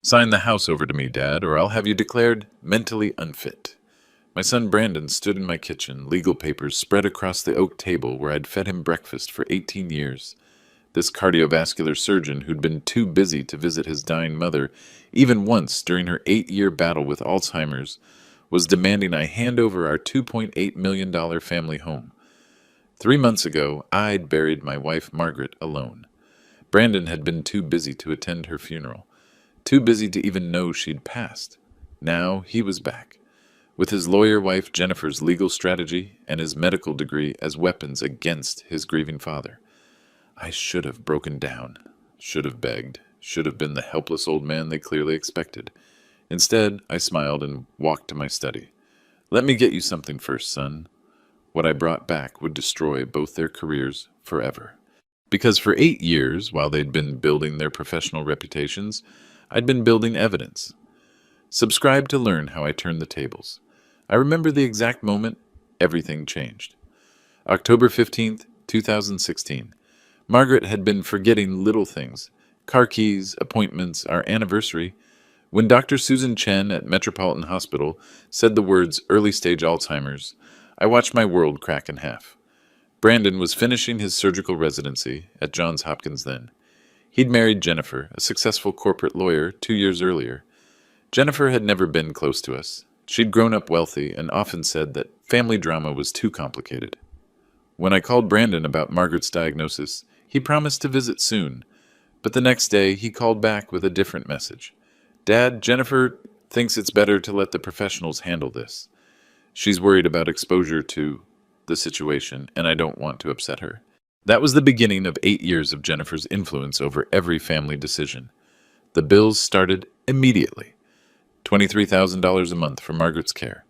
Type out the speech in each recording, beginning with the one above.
Sign the house over to me, Dad, or I'll have you declared mentally unfit. My son Brandon stood in my kitchen, legal papers spread across the oak table where I'd fed him breakfast for 18 years. This cardiovascular surgeon, who'd been too busy to visit his dying mother even once during her 8-year battle with Alzheimer's, was demanding I hand over our $2.8 million family home. 3 months ago, I'd buried my wife Margaret alone. Brandon had been too busy to attend her funeral, too busy to even know she'd passed. Now he was back, with his lawyer wife Jennifer's legal strategy and his medical degree as weapons against his grieving father. I should have broken down, should have begged, should have been the helpless old man they clearly expected. Instead, I smiled and walked to my study. Let me get you something first, son. What I brought back would destroy both their careers forever. Because for 8 years, while they'd been building their professional reputations, I'd been building evidence. Subscribe to learn how I turned the tables. I remember the exact moment everything changed. October 15th, 2016. Margaret had been forgetting little things. Car keys, appointments, our anniversary. When Dr. Susan Chen at Metropolitan Hospital said the words early-stage Alzheimer's, I watched my world crack in half. Brandon was finishing his surgical residency at Johns Hopkins then. He'd married Jennifer, a successful corporate lawyer, 2 years earlier. Jennifer had never been close to us. She'd grown up wealthy and often said that family drama was too complicated. When I called Brandon about Margaret's diagnosis, he promised to visit soon, but the next day he called back with a different message. Dad, Jennifer thinks it's better to let the professionals handle this. She's worried about exposure to the situation, and I don't want to upset her. That was the beginning of 8 years of Jennifer's influence over every family decision. The bills started immediately. $23,000 a month for Margaret's care.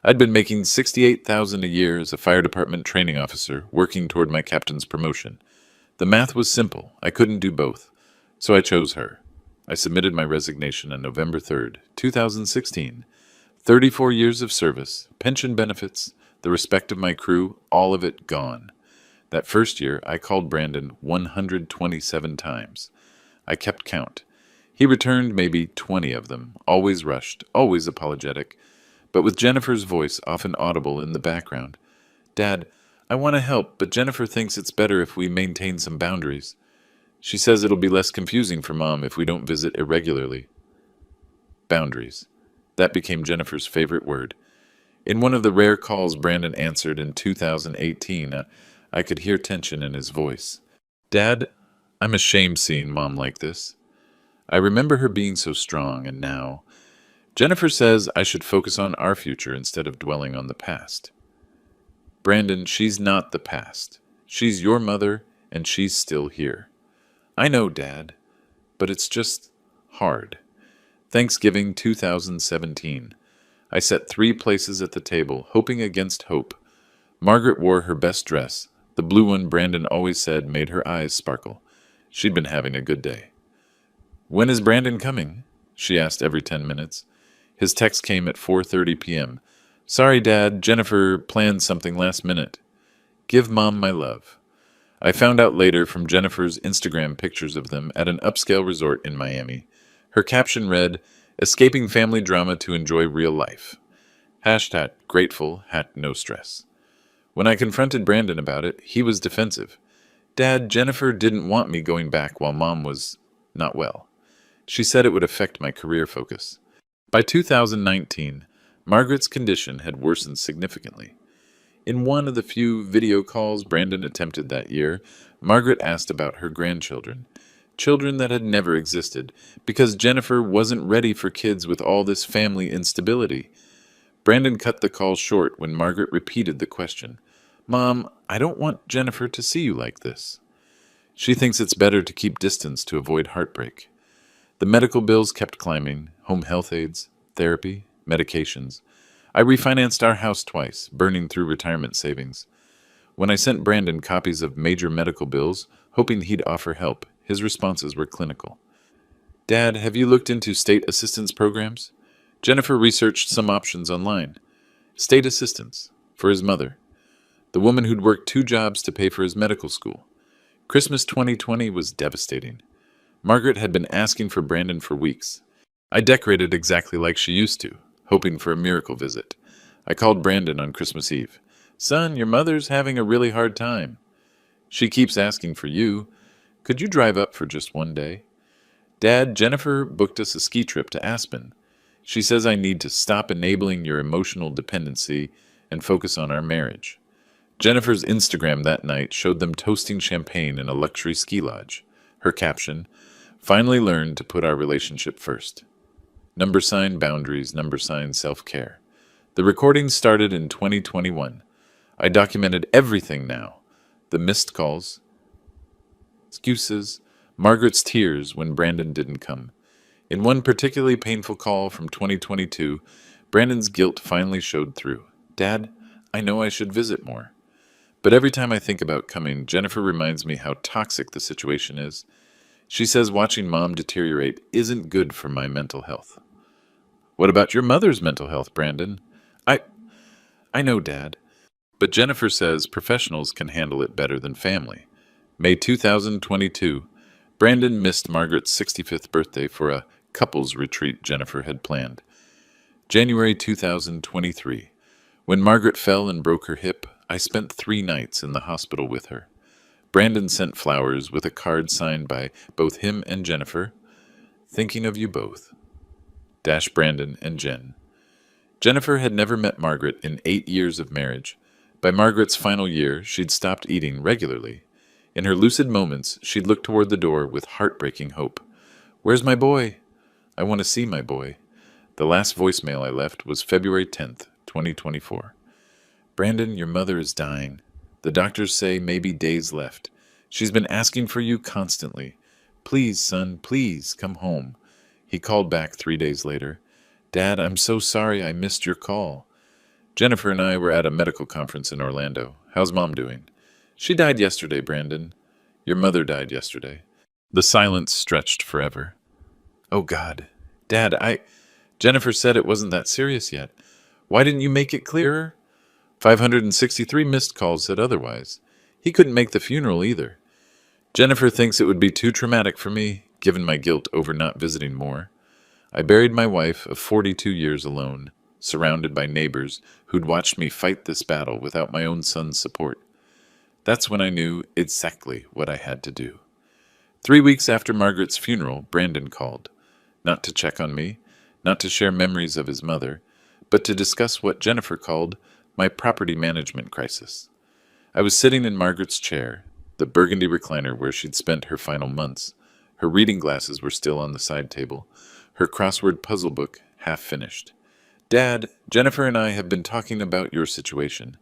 I'd been making $68,000 a year as a fire department training officer, working toward my captain's promotion. The math was simple. I couldn't do both, so I chose her. I submitted my resignation on November 3rd, 2016. 34 years of service, pension benefits, the respect of my crew, all of it gone. That first year, I called Brandon 127 times. I kept count. He returned maybe 20 of them, always rushed, always apologetic, but with Jennifer's voice often audible in the background. Dad, I want to help, but Jennifer thinks it's better if we maintain some boundaries. She says it'll be less confusing for Mom if we don't visit irregularly. Boundaries. That became Jennifer's favorite word. In one of the rare calls Brandon answered in 2018, I could hear tension in his voice. Dad, I'm ashamed seeing Mom like this. I remember her being so strong, and now Jennifer says I should focus on our future instead of dwelling on the past. Brandon, she's not the past. She's your mother, and she's still here. I know, Dad, but it's just hard. Thanksgiving 2017. I set 3 places at the table, hoping against hope. Margaret wore her best dress, the blue one Brandon always said made her eyes sparkle. She'd been having a good day. When is Brandon coming? She asked every 10 minutes. His text came at 4:30 p.m. Sorry, Dad, Jennifer planned something last minute. Give Mom my love. I found out later from Jennifer's Instagram pictures of them at an upscale resort in Miami. Her caption read, Escaping family drama to enjoy real life. Hashtag grateful, no stress. When I confronted Brandon about it, he was defensive. Dad, Jennifer didn't want me going back while Mom was not well. She said it would affect my career focus. By 2019, Margaret's condition had worsened significantly. In one of the few video calls Brandon attempted that year, Margaret asked about her grandchildren. Children that had never existed, because Jennifer wasn't ready for kids with all this family instability. Brandon cut the call short when Margaret repeated the question. Mom, I don't want Jennifer to see you like this. She thinks it's better to keep distance to avoid heartbreak. The medical bills kept climbing, home health aides, therapy, medications. I refinanced our house twice, burning through retirement savings. When I sent Brandon copies of major medical bills, hoping he'd offer help, his responses were clinical. Dad, have you looked into state assistance programs? Jennifer researched some options online. State assistance for his mother, the woman who'd worked 2 jobs to pay for his medical school. Christmas 2020 was devastating. Margaret had been asking for Brandon for weeks. I decorated exactly like she used to, hoping for a miracle visit. I called Brandon on Christmas Eve. Son, your mother's having a really hard time. She keeps asking for you. Could you drive up for just one day? Dad, Jennifer booked us a ski trip to Aspen. She says I need to stop enabling your emotional dependency and focus on our marriage. Jennifer's Instagram that night showed them toasting champagne in a luxury ski lodge. Her caption, finally learned to put our relationship first. Number sign boundaries, number sign self-care. The recording started in 2021. I documented everything now. The missed calls, excuses, Margaret's tears when Brandon didn't come. In one particularly painful call from 2022, Brandon's guilt finally showed through. Dad, I know I should visit more. But every time I think about coming, Jennifer reminds me how toxic the situation is. She says watching Mom deteriorate isn't good for my mental health. What about your mother's mental health, Brandon? I I know, Dad. But Jennifer says professionals can handle it better than family. May 2022, Brandon missed Margaret's 65th birthday for a couples retreat Jennifer had planned. January 2023, when Margaret fell and broke her hip, I spent 3 nights in the hospital with her. Brandon sent flowers with a card signed by both him and Jennifer. Thinking of you both. Dash Brandon and Jen. Jennifer had never met Margaret in 8 years of marriage. By Margaret's final year, she'd stopped eating regularly. In her lucid moments, she'd look toward the door with heartbreaking hope. Where's my boy? I want to see my boy. The last voicemail I left was February 10th, 2024. Brandon, your mother is dying. The doctors say maybe days left. She's been asking for you constantly. Please, son, please come home. He called back 3 days later. Dad, I'm so sorry I missed your call. Jennifer and I were at a medical conference in Orlando. How's Mom doing? She died yesterday, Brandon. Your mother died yesterday. The silence stretched forever. Oh, God. Dad, Jennifer said it wasn't that serious yet. Why didn't you make it clearer? 563 missed calls said otherwise. He couldn't make the funeral either. Jennifer thinks it would be too traumatic for me, given my guilt over not visiting more. I buried my wife of 42 years alone, surrounded by neighbors who'd watched me fight this battle without my own son's support. That's when I knew exactly what I had to do. 3 weeks after Margaret's funeral, Brandon called. Not to check on me, not to share memories of his mother, but to discuss what Jennifer called my property management crisis. I was sitting in Margaret's chair, the burgundy recliner where she'd spent her final months. Her reading glasses were still on the side table, her crossword puzzle book half finished. Dad, Jennifer and I have been talking about your situation.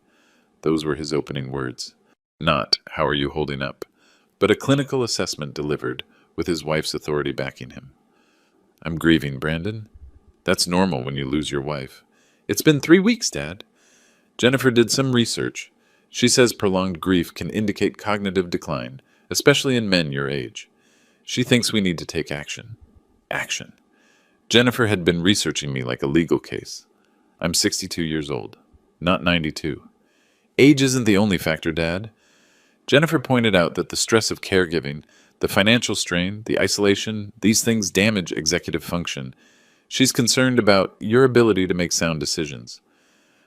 Those were his opening words. Not, how are you holding up, but a clinical assessment delivered with his wife's authority backing him. I'm grieving, Brandon. That's normal when you lose your wife. It's been 3 weeks, Dad. Jennifer did some research. She says prolonged grief can indicate cognitive decline, especially in men your age. She thinks we need to take action. Action. Jennifer had been researching me like a legal case. I'm 62 years old, not 92. Age isn't the only factor, Dad. Jennifer pointed out that the stress of caregiving, the financial strain, the isolation, these things damage executive function. She's concerned about your ability to make sound decisions.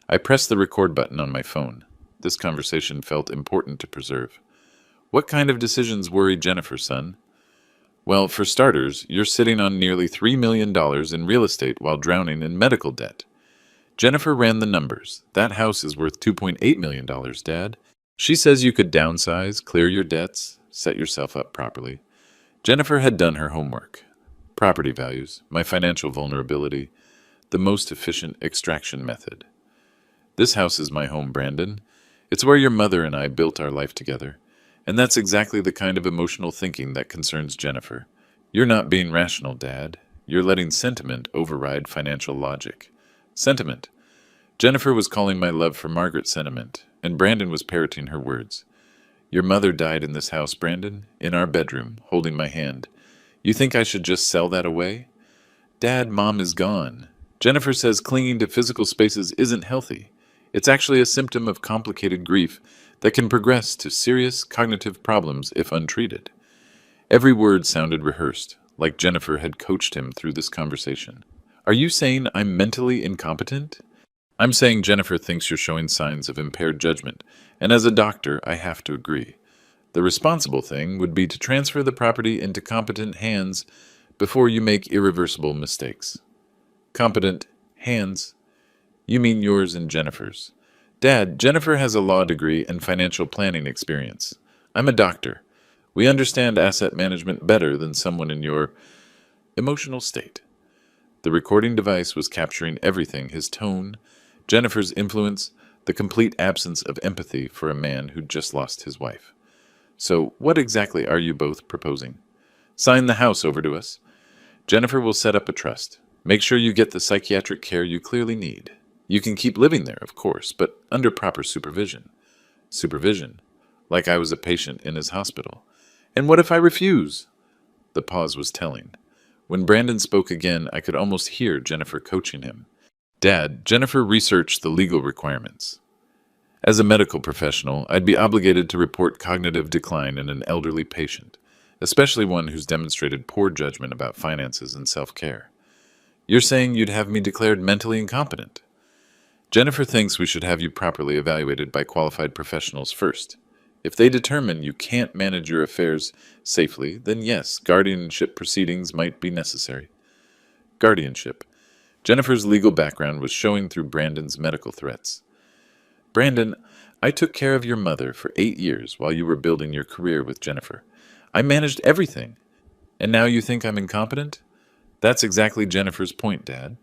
I pressed the record button on my phone. This conversation felt important to preserve. What kind of decisions worry Jennifer, son? Well, for starters, you're sitting on nearly $3 million in real estate while drowning in medical debt. Jennifer ran the numbers. That house is worth $2.8 million, Dad. She says you could downsize, clear your debts, set yourself up properly. Jennifer had done her homework. Property values, my financial vulnerability, the most efficient extraction method. This house is my home, Brandon. It's where your mother and I built our life together. And that's exactly the kind of emotional thinking that concerns Jennifer. You're not being rational, Dad. You're letting sentiment override financial logic. Sentiment. Jennifer was calling my love for Margaret sentiment, and Brandon was parroting her words. Your mother died in this house, Brandon, in our bedroom, holding my hand. You think I should just sell that away? Dad, Mom is gone. Jennifer says clinging to physical spaces isn't healthy. It's actually a symptom of complicated grief that can progress to serious cognitive problems if untreated. Every word sounded rehearsed, like Jennifer had coached him through this conversation. Are you saying I'm mentally incompetent? I'm saying Jennifer thinks you're showing signs of impaired judgment, and as a doctor, I have to agree. The responsible thing would be to transfer the property into competent hands before you make irreversible mistakes. Competent hands? You mean yours and Jennifer's. Dad, Jennifer has a law degree and financial planning experience. I'm a doctor. We understand asset management better than someone in your emotional state. The recording device was capturing everything: his tone, Jennifer's influence, the complete absence of empathy for a man who'd just lost his wife. So, what exactly are you both proposing? Sign the house over to us. Jennifer will set up a trust. Make sure you get the psychiatric care you clearly need. You can keep living there, of course, but under proper supervision. Supervision? Like I was a patient in his hospital. And what if I refuse? The pause was telling. When Brandon spoke again, I could almost hear Jennifer coaching him. Dad, Jennifer researched the legal requirements. As a medical professional, I'd be obligated to report cognitive decline in an elderly patient, especially one who's demonstrated poor judgment about finances and self-care. You're saying you'd have me declared mentally incompetent? Jennifer thinks we should have you properly evaluated by qualified professionals first. If they determine you can't manage your affairs safely, then yes, guardianship proceedings might be necessary. Guardianship. Jennifer's legal background was showing through Brandon's medical threats. Brandon, I took care of your mother for 8 years while you were building your career with Jennifer. I managed everything. And now you think I'm incompetent? That's exactly Jennifer's point, Dad.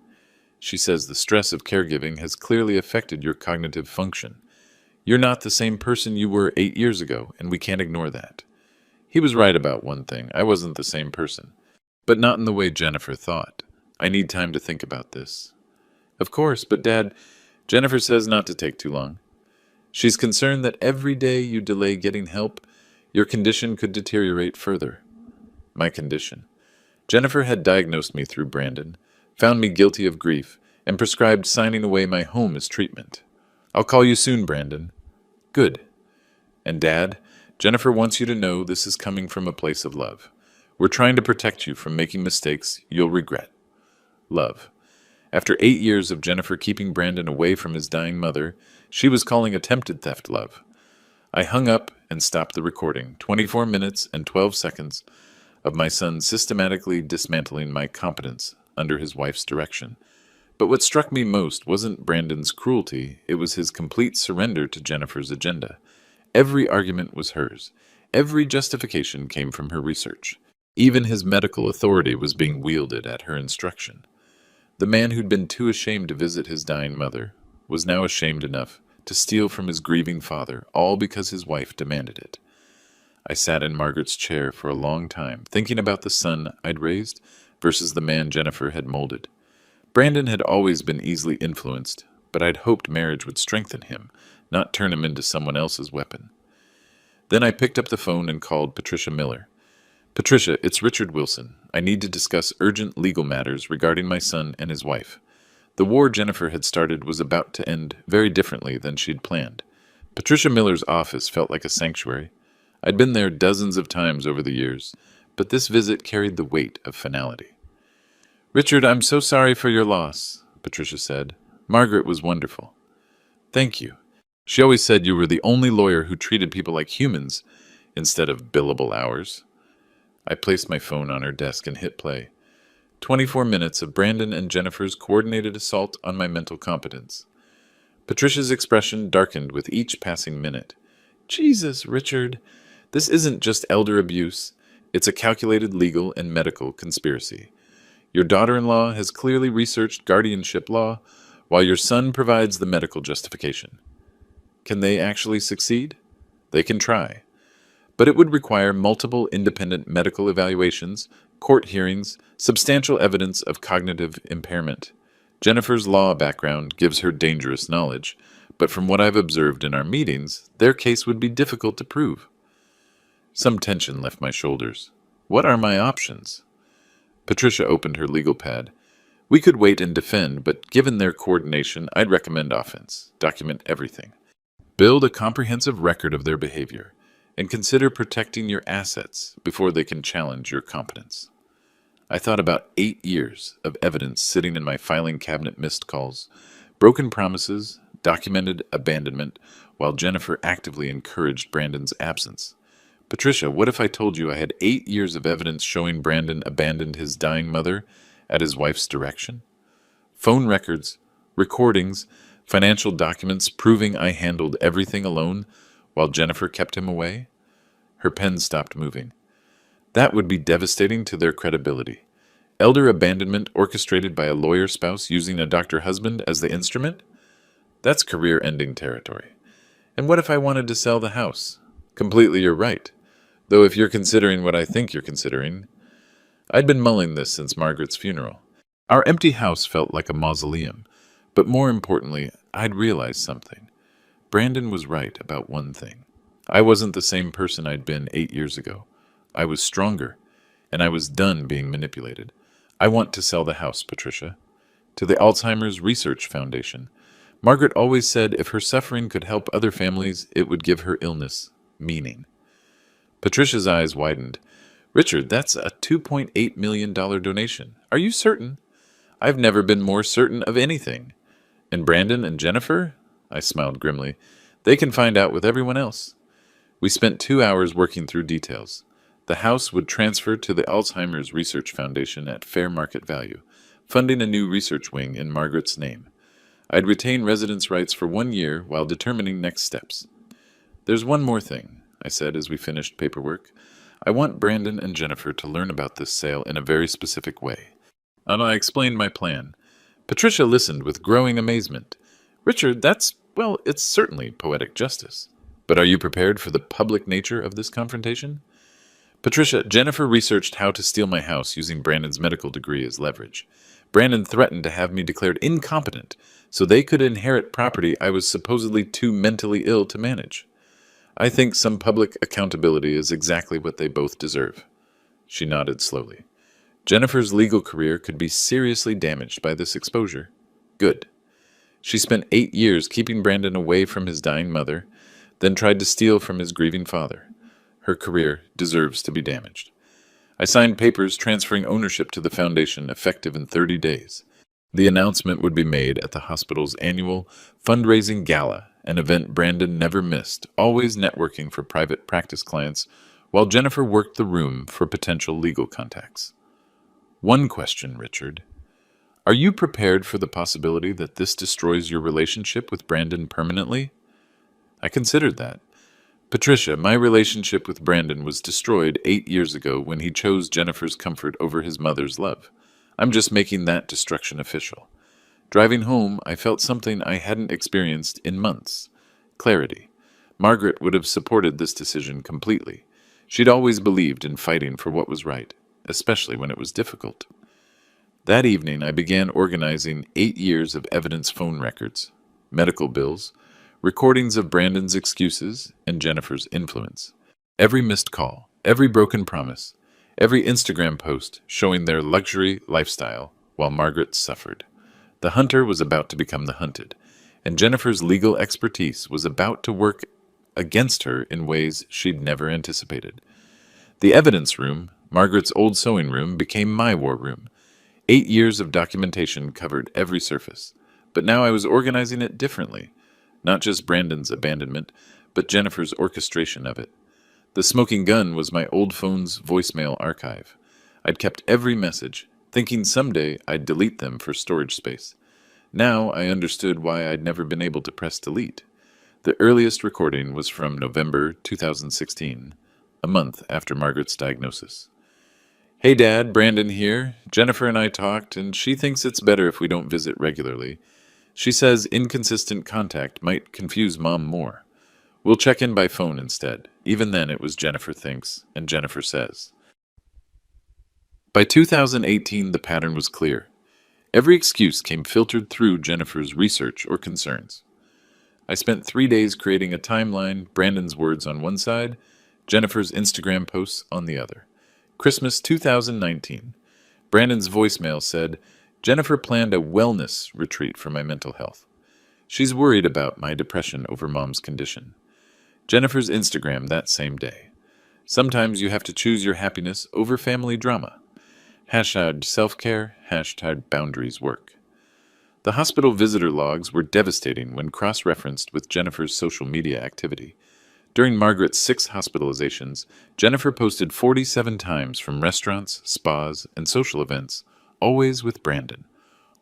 She says the stress of caregiving has clearly affected your cognitive function. You're not the same person you were 8 years ago, and we can't ignore that. He was right about one thing. I wasn't the same person. But not in the way Jennifer thought. I need time to think about this. Of course, but Dad, Jennifer says not to take too long. She's concerned that every day you delay getting help, your condition could deteriorate further. My condition. Jennifer had diagnosed me through Brandon, found me guilty of grief, and prescribed signing away my home as treatment. I'll call you soon, Brandon. Good. And Dad, Jennifer wants you to know this is coming from a place of love. We're trying to protect you from making mistakes you'll regret. Love. After 8 years of Jennifer keeping Brandon away from his dying mother, she was calling attempted theft love. I hung up and stopped the recording, 24 minutes and 12 seconds of my son systematically dismantling my competence under his wife's direction. But what struck me most wasn't Brandon's cruelty, it was his complete surrender to Jennifer's agenda. Every argument was hers. Every justification came from her research. Even his medical authority was being wielded at her instruction. The man who'd been too ashamed to visit his dying mother was now ashamed enough to steal from his grieving father, all because his wife demanded it. I sat in Margaret's chair for a long time, thinking about the son I'd raised versus the man Jennifer had molded. Brandon had always been easily influenced, but I'd hoped marriage would strengthen him, not turn him into someone else's weapon. Then I picked up the phone and called Patricia Miller. Patricia, it's Richard Wilson. I need to discuss urgent legal matters regarding my son and his wife. The war Jennifer had started was about to end very differently than she'd planned. Patricia Miller's office felt like a sanctuary. I'd been there dozens of times over the years, but this visit carried the weight of finality. Richard, I'm so sorry for your loss, Patricia said. Margaret was wonderful. Thank you. She always said you were the only lawyer who treated people like humans instead of billable hours. I placed my phone on her desk and hit play. 24 minutes of Brandon and Jennifer's coordinated assault on my mental competence. Patricia's expression darkened with each passing minute. Jesus, Richard, this isn't just elder abuse. It's a calculated legal and medical conspiracy. Your daughter-in-law has clearly researched guardianship law, while your son provides the medical justification. Can they actually succeed? They can try. But it would require multiple independent medical evaluations, court hearings, substantial evidence of cognitive impairment. Jennifer's law background gives her dangerous knowledge, but from what I've observed in our meetings, their case would be difficult to prove. Some tension left my shoulders. What are my options? Patricia opened her legal pad. We could wait and defend, but given their coordination, I'd recommend offense. Document everything. Build a comprehensive record of their behavior, and consider protecting your assets before they can challenge your competence. I thought about 8 years of evidence sitting in my filing cabinet, missed calls, broken promises, documented abandonment, while Jennifer actively encouraged Brandon's absence. Patricia, what if I told you I had 8 years of evidence showing Brandon abandoned his dying mother at his wife's direction? Phone records, recordings, financial documents proving I handled everything alone while Jennifer kept him away? Her pen stopped moving. That would be devastating to their credibility. Elder abandonment orchestrated by a lawyer spouse using a doctor husband as the instrument? That's career-ending territory. And what if I wanted to sell the house? Completely, you're right. Though if you're considering what I think you're considering, I'd been mulling this since Margaret's funeral. Our empty house felt like a mausoleum, but more importantly, I'd realized something. Brandon was right about one thing. I wasn't the same person I'd been 8 years ago. I was stronger, and I was done being manipulated. I want to sell the house, Patricia. To the Alzheimer's Research Foundation. Margaret always said if her suffering could help other families, it would give her illness meaning. Patricia's eyes widened. Richard, that's a $2.8 million donation. Are you certain? I've never been more certain of anything. And Brandon and Jennifer? I smiled grimly. They can find out with everyone else. We spent 2 hours working through details. The house would transfer to the Alzheimer's Research Foundation at fair market value, funding a new research wing in Margaret's name. I'd retain residence rights for 1 year while determining next steps. There's one more thing, I said as we finished paperwork. I want Brandon and Jennifer to learn about this sale in a very specific way. And I explained my plan. Patricia listened with growing amazement. Richard, it's certainly poetic justice. But are you prepared for the public nature of this confrontation? Patricia, Jennifer researched how to steal my house using Brandon's medical degree as leverage. Brandon threatened to have me declared incompetent so they could inherit property I was supposedly too mentally ill to manage. I think some public accountability is exactly what they both deserve. She nodded slowly. Jennifer's legal career could be seriously damaged by this exposure. Good. She spent 8 years keeping Brandon away from his dying mother, then tried to steal from his grieving father. Her career deserves to be damaged. I signed papers transferring ownership to the foundation effective in 30 days. The announcement would be made at the hospital's annual fundraising gala, an event Brandon never missed, always networking for private practice clients, while Jennifer worked the room for potential legal contacts. One question, Richard. Are you prepared for the possibility that this destroys your relationship with Brandon permanently? I considered that. Patricia, my relationship with Brandon was destroyed 8 years ago when he chose Jennifer's comfort over his mother's love. I'm just making that destruction official. Driving home, I felt something I hadn't experienced in months. Clarity. Margaret would have supported this decision completely. She'd always believed in fighting for what was right, especially when it was difficult. That evening, I began organizing 8 years of evidence phone records, medical bills, recordings of Brandon's excuses and Jennifer's influence. Every missed call, every broken promise, every Instagram post showing their luxury lifestyle while Margaret suffered. The hunter was about to become the hunted, and Jennifer's legal expertise was about to work against her in ways she'd never anticipated. The evidence room, Margaret's old sewing room, became my war room. 8 years of documentation covered every surface, but now I was organizing it differently. Not just Brandon's abandonment, but Jennifer's orchestration of it. The smoking gun was my old phone's voicemail archive. I'd kept every message, thinking someday I'd delete them for storage space. Now I understood why I'd never been able to press delete. The earliest recording was from November 2016, a month after Margaret's diagnosis. Hey Dad, Brandon here. Jennifer and I talked, and she thinks it's better if we don't visit regularly. She says inconsistent contact might confuse Mom more. We'll check in by phone instead. Even then it was Jennifer thinks, and Jennifer says. By 2018, the pattern was clear. Every excuse came filtered through Jennifer's research or concerns. I spent 3 days creating a timeline, Brandon's words on one side, Jennifer's Instagram posts on the other. Christmas 2019. Brandon's voicemail said, Jennifer planned a wellness retreat for my mental health. She's worried about my depression over Mom's condition. Jennifer's Instagram that same day. Sometimes you have to choose your happiness over family drama. Hashtag self-care, hashtag boundaries work. The hospital visitor logs were devastating when cross-referenced with Jennifer's social media activity. During Margaret's 6 hospitalizations, Jennifer posted 47 times from restaurants, spas, and social events, always with Brandon,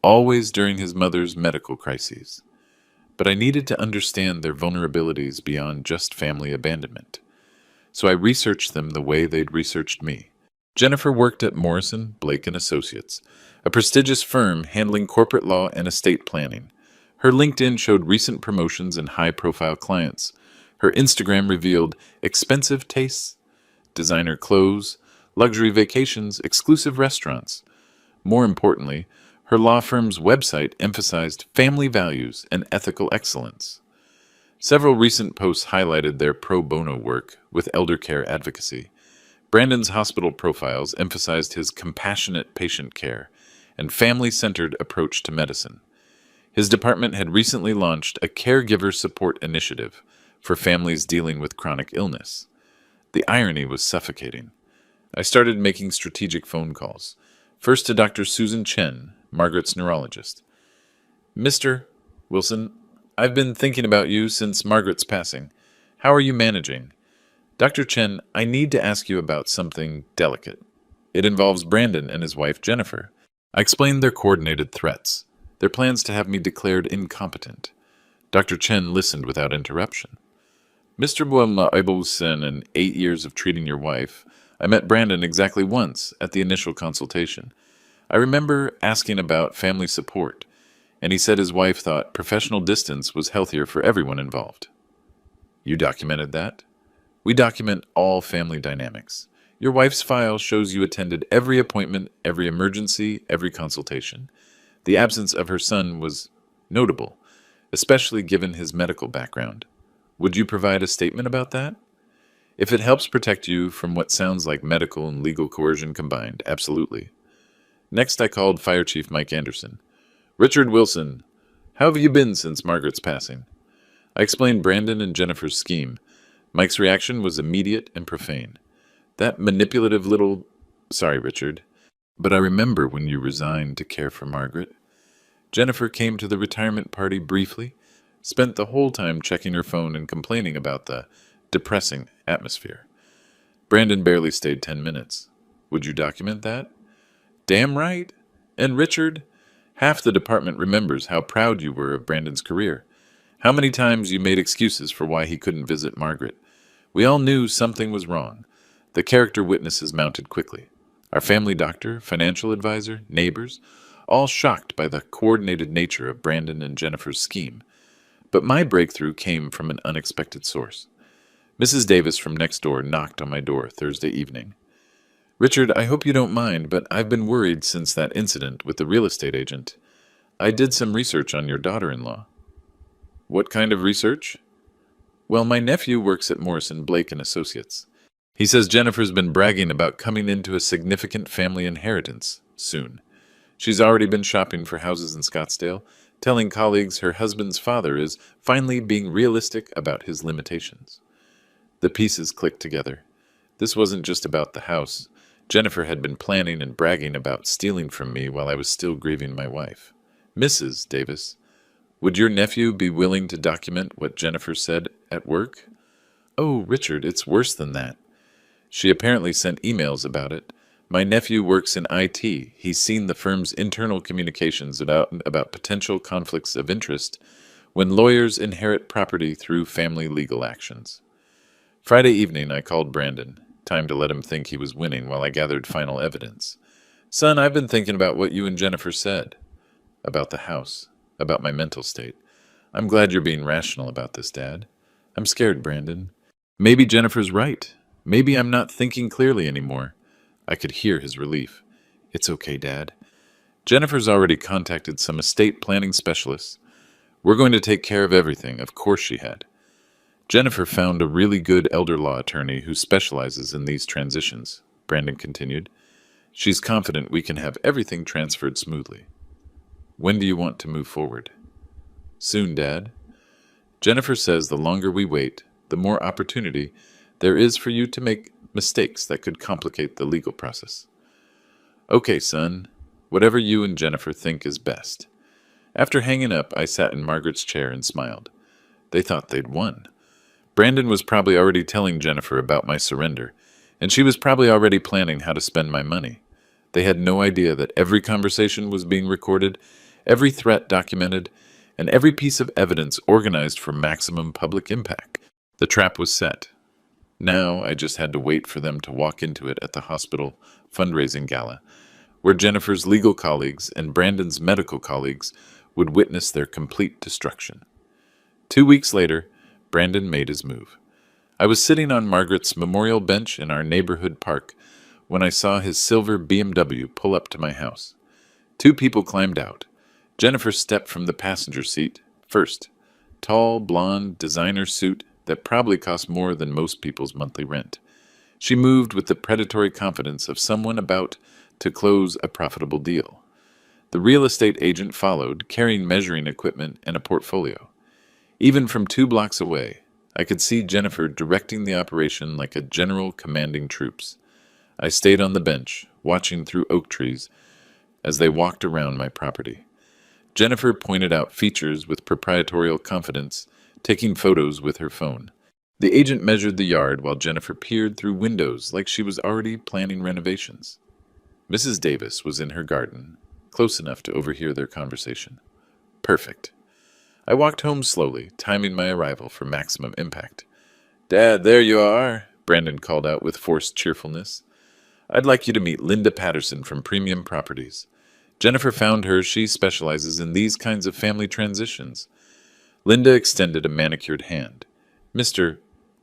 always during his mother's medical crises. But I needed to understand their vulnerabilities beyond just family abandonment. So I researched them the way they'd researched me. Jennifer worked at Morrison, Blake and Associates, a prestigious firm handling corporate law and estate planning. Her LinkedIn showed recent promotions and high-profile clients. Her Instagram revealed expensive tastes, designer clothes, luxury vacations, exclusive restaurants. More importantly, her law firm's website emphasized family values and ethical excellence. Several recent posts highlighted their pro bono work with elder care advocacy. Brandon's hospital profiles emphasized his compassionate patient care and family-centered approach to medicine. His department had recently launched a caregiver support initiative for families dealing with chronic illness. The irony was suffocating. I started making strategic phone calls, first to Dr. Susan Chen, Margaret's neurologist. Mr. Wilson, I've been thinking about you since Margaret's passing. How are you managing? Dr. Chen, I need to ask you about something delicate. It involves Brandon and his wife Jennifer. I explained their coordinated threats, their plans to have me declared incompetent. Dr. Chen listened without interruption. Mr. Wilson, in 8 years of treating your wife, I met Brandon exactly once at the initial consultation. I remember asking about family support, and he said his wife thought professional distance was healthier for everyone involved. You documented that? We document all family dynamics. Your wife's file shows you attended every appointment, every emergency, every consultation. The absence of her son was notable, especially given his medical background. Would you provide a statement about that? If it helps protect you from what sounds like medical and legal coercion combined, absolutely. Next, I called Fire Chief Mike Anderson. Richard Wilson, how have you been since Margaret's passing? I explained Brandon and Jennifer's scheme. Mike's reaction was immediate and profane. That manipulative little... Sorry, Richard, but I remember when you resigned to care for Margaret. Jennifer came to the retirement party briefly, spent the whole time checking her phone and complaining about the depressing atmosphere. Brandon barely stayed 10 minutes. Would you document that? Damn right. And Richard, half the department remembers how proud you were of Brandon's career. How many times you made excuses for why he couldn't visit Margaret. We all knew something was wrong. The character witnesses mounted quickly. Our family doctor, financial advisor, neighbors, all shocked by the coordinated nature of Brandon and Jennifer's scheme. But my breakthrough came from an unexpected source. Mrs. Davis from next door knocked on my door Thursday evening. Richard, I hope you don't mind, but I've been worried since that incident with the real estate agent. I did some research on your daughter-in-law. What kind of research? Well, my nephew works at Morrison, Blake and Associates. He says Jennifer's been bragging about coming into a significant family inheritance soon. She's already been shopping for houses in Scottsdale, telling colleagues her husband's father is finally being realistic about his limitations. The pieces clicked together. This wasn't just about the house. Jennifer had been planning and bragging about stealing from me while I was still grieving my wife. Mrs. Davis, would your nephew be willing to document what Jennifer said at work? Oh, Richard, it's worse than that. She apparently sent emails about it. My nephew works in IT. He's seen the firm's internal communications about potential conflicts of interest when lawyers inherit property through family legal actions. Friday evening, I called Brandon. Time to let him think he was winning while I gathered final evidence. Son, I've been thinking about what you and Jennifer said. About the house. About my mental state. I'm glad you're being rational about this, Dad. I'm scared, Brandon. Maybe Jennifer's right. Maybe I'm not thinking clearly anymore. I could hear his relief. It's okay, Dad. Jennifer's already contacted some estate planning specialists. We're going to take care of everything. Of course she had. Jennifer found a really good elder law attorney who specializes in these transitions, Brandon continued. She's confident we can have everything transferred smoothly. When do you want to move forward? Soon, Dad. Jennifer says the longer we wait, the more opportunity there is for you to make mistakes that could complicate the legal process. Okay, son. Whatever you and Jennifer think is best. After hanging up, I sat in Margaret's chair and smiled. They thought they'd won. Brandon was probably already telling Jennifer about my surrender, and she was probably already planning how to spend my money. They had no idea that every conversation was being recorded, every threat documented, and every piece of evidence organized for maximum public impact. The trap was set. Now I just had to wait for them to walk into it at the hospital fundraising gala, where Jennifer's legal colleagues and Brandon's medical colleagues would witness their complete destruction. 2 weeks later, Brandon made his move. I was sitting on Margaret's memorial bench in our neighborhood park when I saw his silver BMW pull up to my house. Two people climbed out. Jennifer stepped from the passenger seat first. Tall, blonde, designer suit that probably cost more than most people's monthly rent. She moved with the predatory confidence of someone about to close a profitable deal. The real estate agent followed, carrying measuring equipment and a portfolio. Even from 2 blocks away, I could see Jennifer directing the operation like a general commanding troops. I stayed on the bench, watching through oak trees as they walked around my property. Jennifer pointed out features with proprietorial confidence, taking photos with her phone. The agent measured the yard while Jennifer peered through windows like she was already planning renovations. Mrs. Davis was in her garden, close enough to overhear their conversation. Perfect. I walked home slowly, timing my arrival for maximum impact. "Dad, there you are," Brandon called out with forced cheerfulness. "I'd like you to meet Linda Patterson from Premium Properties. Jennifer found her. She specializes in these kinds of family transitions." Linda extended a manicured hand. "Mr.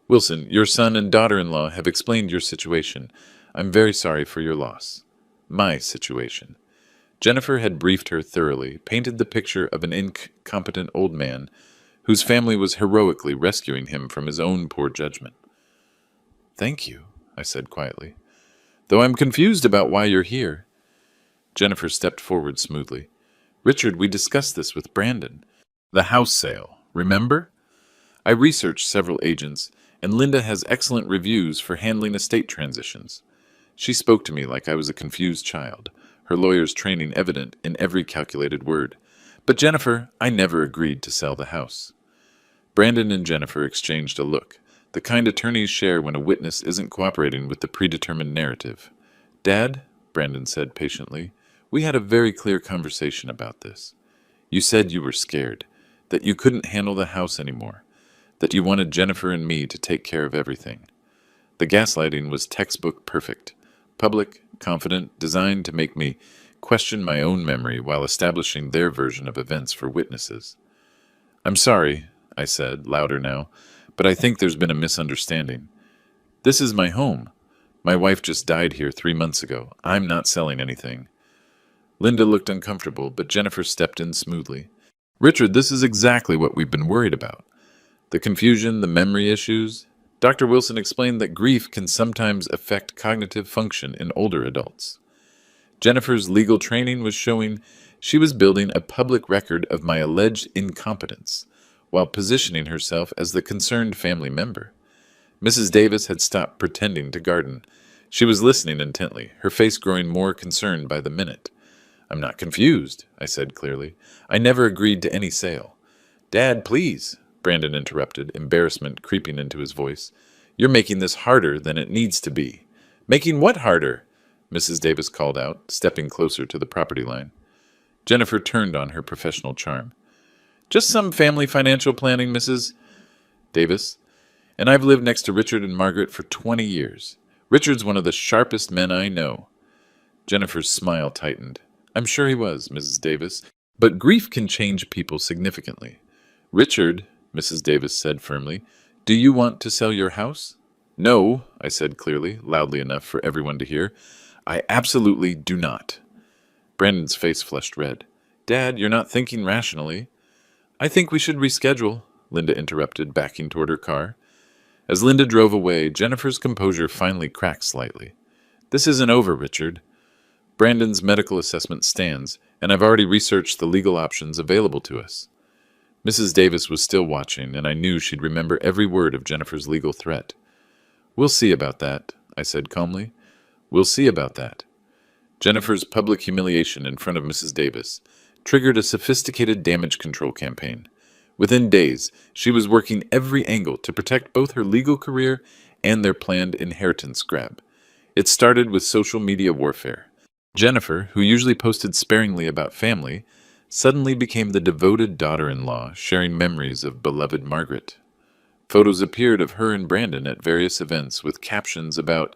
Wilson, your son and daughter-in-law have explained your situation. I'm very sorry for your loss." My situation. Jennifer had briefed her thoroughly, painted the picture of an incompetent old man whose family was heroically rescuing him from his own poor judgment. "Thank you," I said quietly. "Though I'm confused about why you're here." Jennifer stepped forward smoothly. "Richard, we discussed this with Brandon. The house sale, remember? I researched several agents, and Linda has excellent reviews for handling estate transitions." She spoke to me like I was a confused child, her lawyer's training evident in every calculated word. "But Jennifer, I never agreed to sell the house." Brandon and Jennifer exchanged a look, the kind attorneys share when a witness isn't cooperating with the predetermined narrative. "Dad," Brandon said patiently, "we had a very clear conversation about this. You said you were scared, that you couldn't handle the house anymore, that you wanted Jennifer and me to take care of everything. The gaslighting was textbook perfect. Public, confident, designed to make me question my own memory while establishing their version of events for witnesses. "I'm sorry," I said, louder now, "but I think there's been a misunderstanding. This is my home. My wife just died here 3 months ago. I'm not selling anything." Linda looked uncomfortable, but Jennifer stepped in smoothly. "Richard, this is exactly what we've been worried about. The confusion, the memory issues. Dr. Wilson explained that grief can sometimes affect cognitive function in older adults. Jennifer's legal training was showing she was building a public record of my alleged incompetence, while positioning herself as the concerned family member. Mrs. Davis had stopped pretending to garden. She was listening intently, her face growing more concerned by the minute. "I'm not confused," I said clearly. "I never agreed to any sale." "Dad, please," Brandon interrupted, embarrassment creeping into his voice. "You're making this harder than it needs to be." "Making what harder?" Mrs. Davis called out, stepping closer to the property line. Jennifer turned on her professional charm. "Just some family financial planning, Mrs. Davis. And I've lived next to Richard and Margaret for 20 years. Richard's one of the sharpest men I know." Jennifer's smile tightened. "I'm sure he was, Mrs. Davis, but grief can change people significantly. Richard," Mrs. Davis said firmly, "do you want to sell your house?" "No," I said clearly, loudly enough for everyone to hear. "I absolutely do not." Brandon's face flushed red. "Dad, you're not thinking rationally." "I think we should reschedule," Linda interrupted, backing toward her car. As Linda drove away, Jennifer's composure finally cracked slightly. "This isn't over, Richard. Brandon's medical assessment stands, and I've already researched the legal options available to us." Mrs. Davis was still watching, and I knew she'd remember every word of Jennifer's legal threat. "We'll see about that," I said calmly. "We'll see about that." Jennifer's public humiliation in front of Mrs. Davis triggered a sophisticated damage control campaign. Within days, she was working every angle to protect both her legal career and their planned inheritance grab. It started with social media warfare. Jennifer, who usually posted sparingly about family, suddenly became the devoted daughter-in-law, sharing memories of beloved Margaret. Photos appeared of her and Brandon at various events with captions about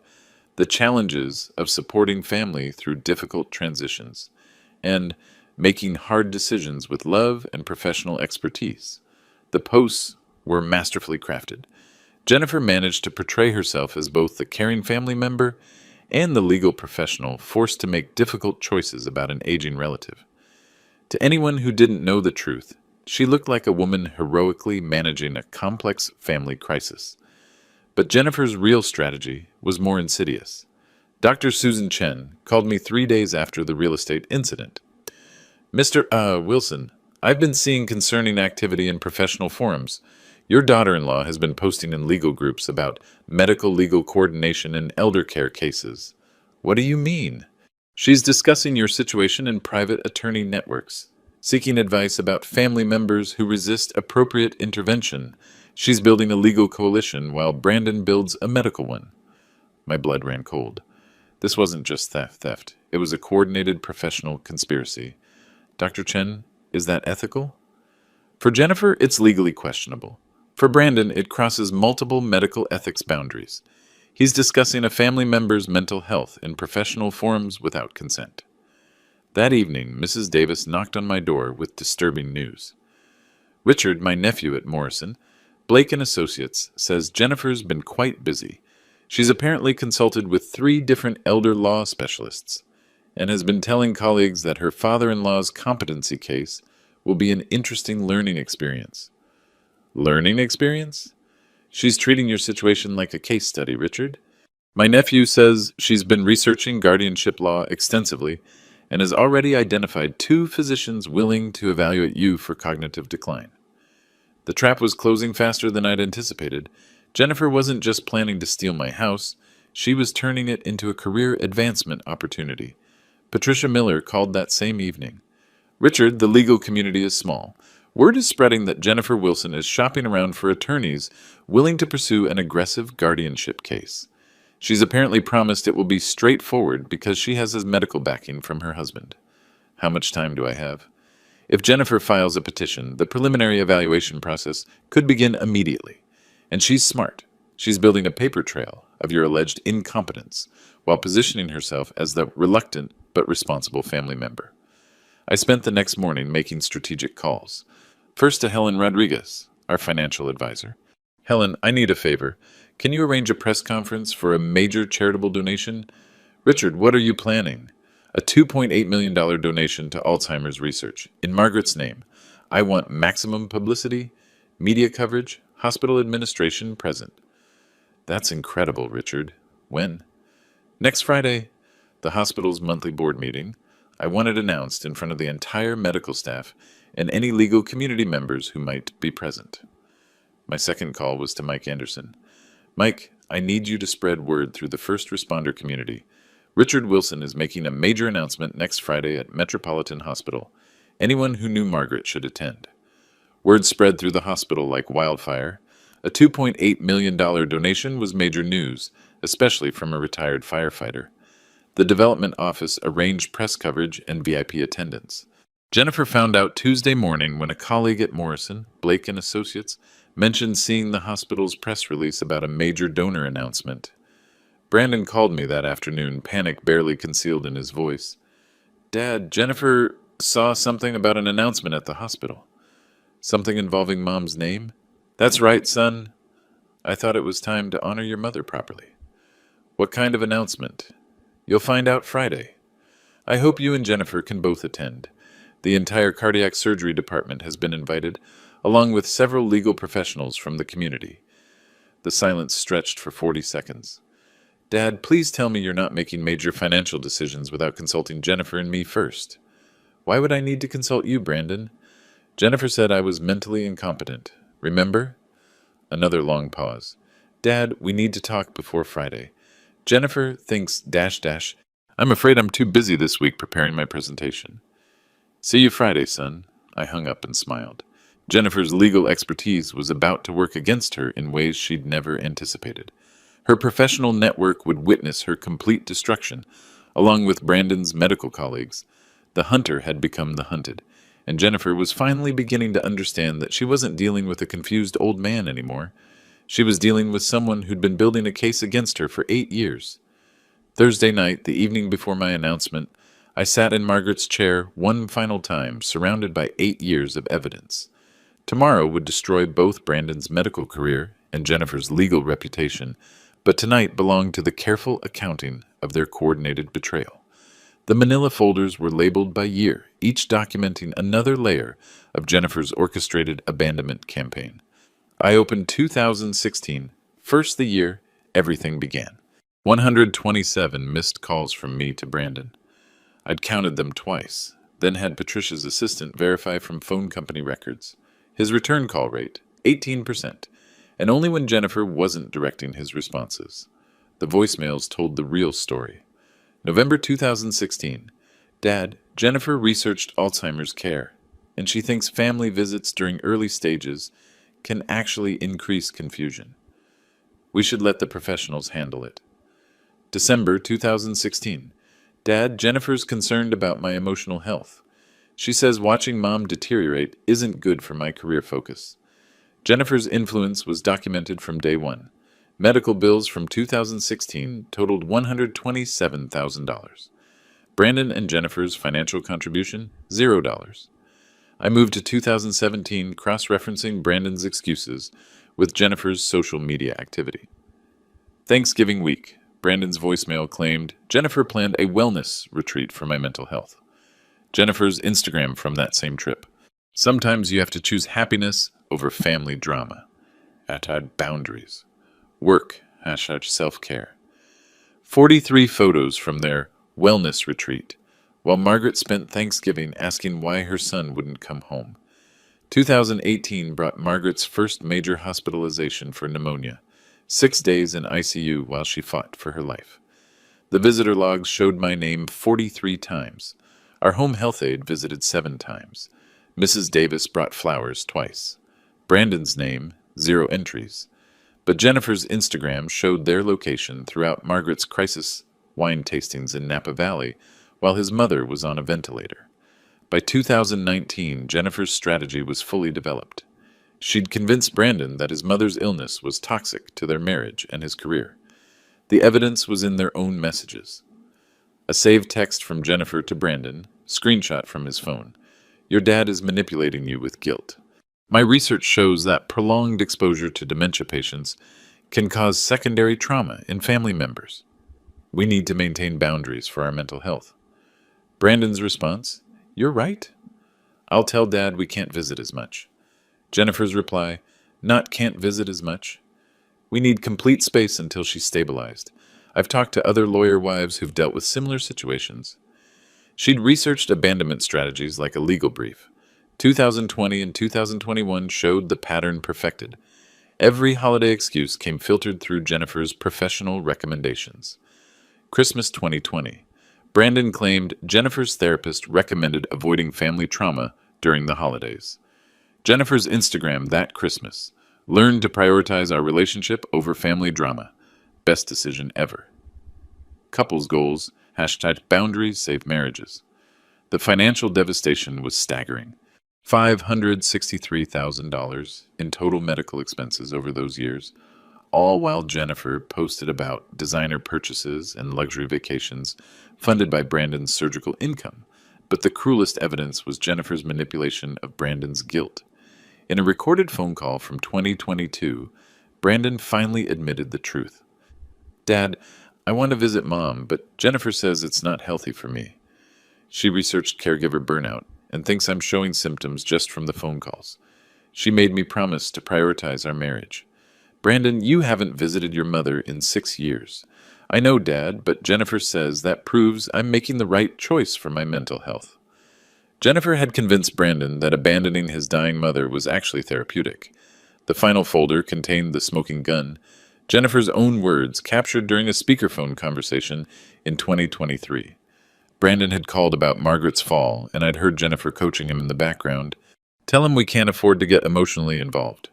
the challenges of supporting family through difficult transitions and making hard decisions with love and professional expertise. The posts were masterfully crafted. Jennifer managed to portray herself as both the caring family member and the legal professional forced to make difficult choices about an aging relative. To anyone who didn't know the truth, she looked like a woman heroically managing a complex family crisis. But Jennifer's real strategy was more insidious. Dr. Susan Chen called me 3 days after the real estate incident. Mr. Wilson, I've been seeing concerning activity in professional forums. Your daughter-in-law has been posting in legal groups about medical legal coordination in elder care cases. What do you mean? She's discussing your situation in private attorney networks, seeking advice about family members who resist appropriate intervention. She's building a legal coalition while Brandon builds a medical one. My blood ran cold. This wasn't just theft. It was a coordinated professional conspiracy. Dr. Chen, is that ethical? For Jennifer, it's legally questionable. For Brandon, it crosses multiple medical ethics boundaries. He's discussing a family member's mental health in professional forums without consent. That evening, Mrs. Davis knocked on my door with disturbing news. Richard, my nephew at Morrison, Blake and Associates, says Jennifer's been quite busy. She's apparently consulted with 3 different elder law specialists and has been telling colleagues that her father-in-law's competency case will be an interesting learning experience. Learning experience? She's treating your situation like a case study, Richard. My nephew says she's been researching guardianship law extensively and has already identified 2 physicians willing to evaluate you for cognitive decline. The trap was closing faster than I'd anticipated. Jennifer wasn't just planning to steal my house, she was turning it into a career advancement opportunity. Patricia Miller called that same evening. Richard, the legal community is small. Word is spreading that Jennifer Wilson is shopping around for attorneys willing to pursue an aggressive guardianship case. She's apparently promised it will be straightforward because she has his medical backing from her husband. How much time do I have? If Jennifer files a petition, the preliminary evaluation process could begin immediately. And she's smart. She's building a paper trail of your alleged incompetence while positioning herself as the reluctant but responsible family member. I spent the next morning making strategic calls. First to Helen Rodriguez, our financial advisor. Helen, I need a favor. Can you arrange a press conference for a major charitable donation? Richard, what are you planning? A $2.8 million donation to Alzheimer's research, in Margaret's name. I want maximum publicity, media coverage, hospital administration present. That's incredible, Richard. When? Next Friday, the hospital's monthly board meeting. I want it announced in front of the entire medical staff and any legal community members who might be present. My second call was to Mike Anderson. Mike, I need you to spread word through the first responder community. Richard Wilson is making a major announcement next Friday at Metropolitan Hospital. Anyone who knew Margaret should attend. Word spread through the hospital like wildfire. A $2.8 million donation was major news, especially from a retired firefighter. The development office arranged press coverage and VIP attendance. Jennifer found out Tuesday morning when a colleague at Morrison, Blake and Associates, mentioned seeing the hospital's press release about a major donor announcement. Brandon called me that afternoon, panic barely concealed in his voice. Dad, Jennifer saw something about an announcement at the hospital. Something involving Mom's name? That's right, son. I thought it was time to honor your mother properly. What kind of announcement? You'll find out Friday. I hope you and Jennifer can both attend. The entire cardiac surgery department has been invited, along with several legal professionals from the community. The silence stretched for 40 seconds. Dad, please tell me you're not making major financial decisions without consulting Jennifer and me first. Why would I need to consult you, Brandon? Jennifer said I was mentally incompetent. Remember? Another long pause. Dad, we need to talk before Friday. Jennifer thinks ... I'm afraid I'm too busy this week preparing my presentation. See you Friday, son. I hung up and smiled. Jennifer's legal expertise was about to work against her in ways she'd never anticipated. Her professional network would witness her complete destruction, along with Brandon's medical colleagues. The hunter had become the hunted, and Jennifer was finally beginning to understand that she wasn't dealing with a confused old man anymore. She was dealing with someone who'd been building a case against her for 8 years. Thursday night, the evening before my announcement, I sat in Margaret's chair one final time, surrounded by 8 years of evidence. Tomorrow would destroy both Brandon's medical career and Jennifer's legal reputation, but tonight belonged to the careful accounting of their coordinated betrayal. The manila folders were labeled by year, each documenting another layer of Jennifer's orchestrated abandonment campaign. I opened 2016, first the year everything began. 127 missed calls from me to Brandon. I'd counted them twice, then had Patricia's assistant verify from phone company records. His return call rate, 18%, and only when Jennifer wasn't directing his responses. The voicemails told the real story. November 2016. Dad, Jennifer researched Alzheimer's care, and she thinks family visits during early stages can actually increase confusion. We should let the professionals handle it. December 2016. Dad, Jennifer's concerned about my emotional health. She says watching Mom deteriorate isn't good for my career focus. Jennifer's influence was documented from day one. Medical bills from 2016 totaled $127,000. Brandon and Jennifer's financial contribution, $0. I moved to 2017 cross-referencing Brandon's excuses with Jennifer's social media activity. Thanksgiving week, Brandon's voicemail claimed Jennifer planned a wellness retreat for my mental health. Jennifer's Instagram from that same trip. Sometimes you have to choose happiness over family drama. #boundaries. Work. #self-care. 43 photos from their wellness retreat, while Margaret spent Thanksgiving asking why her son wouldn't come home. 2018 brought Margaret's first major hospitalization for pneumonia, 6 days in ICU while she fought for her life. The visitor logs showed my name 43 times. Our home health aide visited 7 times. Mrs. Davis brought flowers twice. Brandon's name, 0 entries. But Jennifer's Instagram showed their location throughout Margaret's crisis wine tastings in Napa Valley while his mother was on a ventilator. By 2019, Jennifer's strategy was fully developed. She'd convinced Brandon that his mother's illness was toxic to their marriage and his career. The evidence was in their own messages. A saved text from Jennifer to Brandon, screenshot from his phone. Your dad is manipulating you with guilt. My research shows that prolonged exposure to dementia patients can cause secondary trauma in family members. We need to maintain boundaries for our mental health. Brandon's response, you're right. I'll tell Dad we can't visit as much. Jennifer's reply, not can't visit as much. We need complete space until she's stabilized. I've talked to other lawyer wives who've dealt with similar situations. She'd researched abandonment strategies like a legal brief. 2020 and 2021 showed the pattern perfected. Every holiday excuse came filtered through Jennifer's professional recommendations. Christmas 2020. Brandon claimed Jennifer's therapist recommended avoiding family trauma during the holidays. Jennifer's Instagram that Christmas. Learned to prioritize our relationship over family drama. Best decision ever. Couples goals, #boundaries save marriages. The financial devastation was staggering. $563,000 in total medical expenses over those years, all while Jennifer posted about designer purchases and luxury vacations funded by Brandon's surgical income. But the cruelest evidence was Jennifer's manipulation of Brandon's guilt. In a recorded phone call from 2022, Brandon finally admitted the truth. Dad, I want to visit Mom, but Jennifer says it's not healthy for me. She researched caregiver burnout and thinks I'm showing symptoms just from the phone calls. She made me promise to prioritize our marriage. Brandon, you haven't visited your mother in 6 years. I know, Dad, but Jennifer says that proves I'm making the right choice for my mental health. Jennifer had convinced Brandon that abandoning his dying mother was actually therapeutic. The final folder contained the smoking gun, Jennifer's own words captured during a speakerphone conversation in 2023. Brandon had called about Margaret's fall, and I'd heard Jennifer coaching him in the background. Tell him we can't afford to get emotionally involved.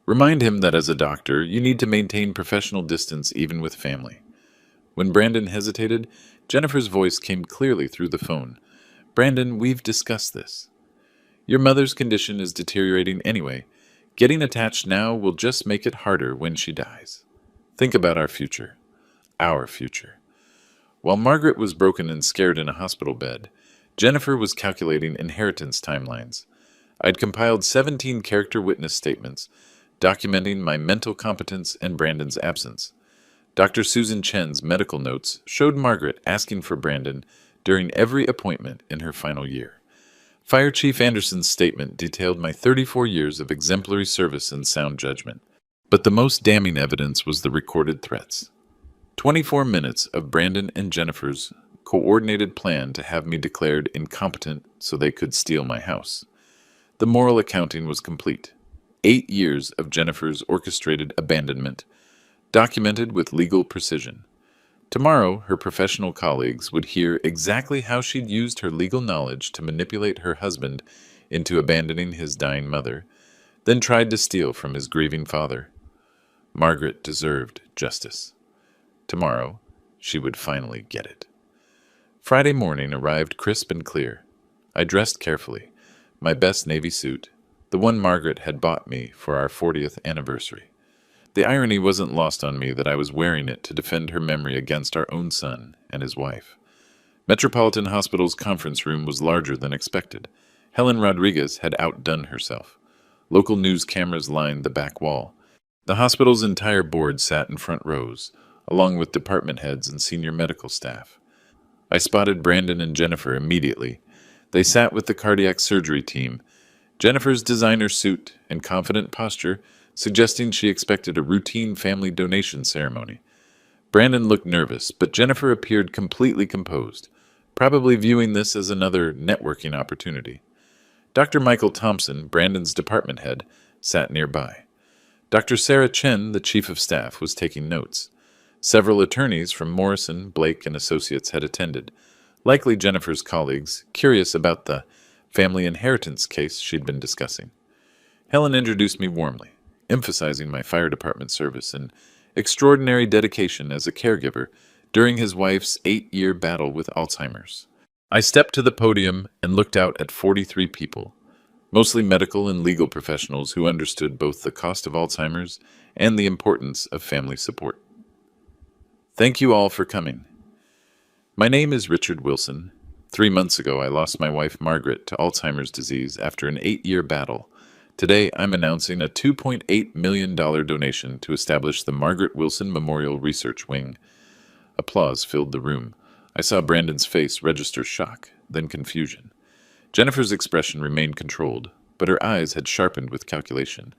Remind him that as a doctor, you need to maintain professional distance even with family. When Brandon hesitated, Jennifer's voice came clearly through the phone. Brandon, we've discussed this. Your mother's condition is deteriorating anyway. Getting attached now will just make it harder when she dies. Think about our future. Our future. While Margaret was broken and scared in a hospital bed, Jennifer was calculating inheritance timelines. I'd compiled 17 character witness statements, documenting my mental competence and Brandon's absence. Dr. Susan Chen's medical notes showed Margaret asking for Brandon during every appointment in her final year. Fire Chief Anderson's statement detailed my 34 years of exemplary service and sound judgment. But the most damning evidence was the recorded threats. 24 minutes of Brandon and Jennifer's coordinated plan to have me declared incompetent so they could steal my house. The moral accounting was complete. 8 years of Jennifer's orchestrated abandonment, documented with legal precision. Tomorrow, her professional colleagues would hear exactly how she'd used her legal knowledge to manipulate her husband into abandoning his dying mother, then tried to steal from his grieving father. Margaret deserved justice. Tomorrow, she would finally get it. Friday morning arrived crisp and clear. I dressed carefully, my best navy suit, the one Margaret had bought me for our 40th anniversary. The irony wasn't lost on me that I was wearing it to defend her memory against our own son and his wife. Metropolitan Hospital's conference room was larger than expected. Helen Rodriguez had outdone herself. Local news cameras lined the back wall. The hospital's entire board sat in front rows, along with department heads and senior medical staff. I spotted Brandon and Jennifer immediately. They sat with the cardiac surgery team, Jennifer's designer suit and confident posture suggesting she expected a routine family donation ceremony. Brandon looked nervous, but Jennifer appeared completely composed, probably viewing this as another networking opportunity. Dr. Michael Thompson, Brandon's department head, sat nearby. Dr. Sarah Chen, the chief of staff, was taking notes. Several attorneys from Morrison, Blake, and Associates had attended, likely Jennifer's colleagues, curious about the family inheritance case she'd been discussing. Helen introduced me warmly, emphasizing my fire department service and extraordinary dedication as a caregiver during his wife's 8-year battle with Alzheimer's. I stepped to the podium and looked out at 43 people, mostly medical and legal professionals who understood both the cost of Alzheimer's and the importance of family support. Thank you all for coming. My name is Richard Wilson. 3 months ago, I lost my wife Margaret to Alzheimer's disease after an 8-year battle. Today, I'm announcing a $2.8 million donation to establish the Margaret Wilson Memorial Research Wing. Applause filled the room. I saw Brandon's face register shock, then confusion. Jennifer's expression remained controlled, but her eyes had sharpened with calculation.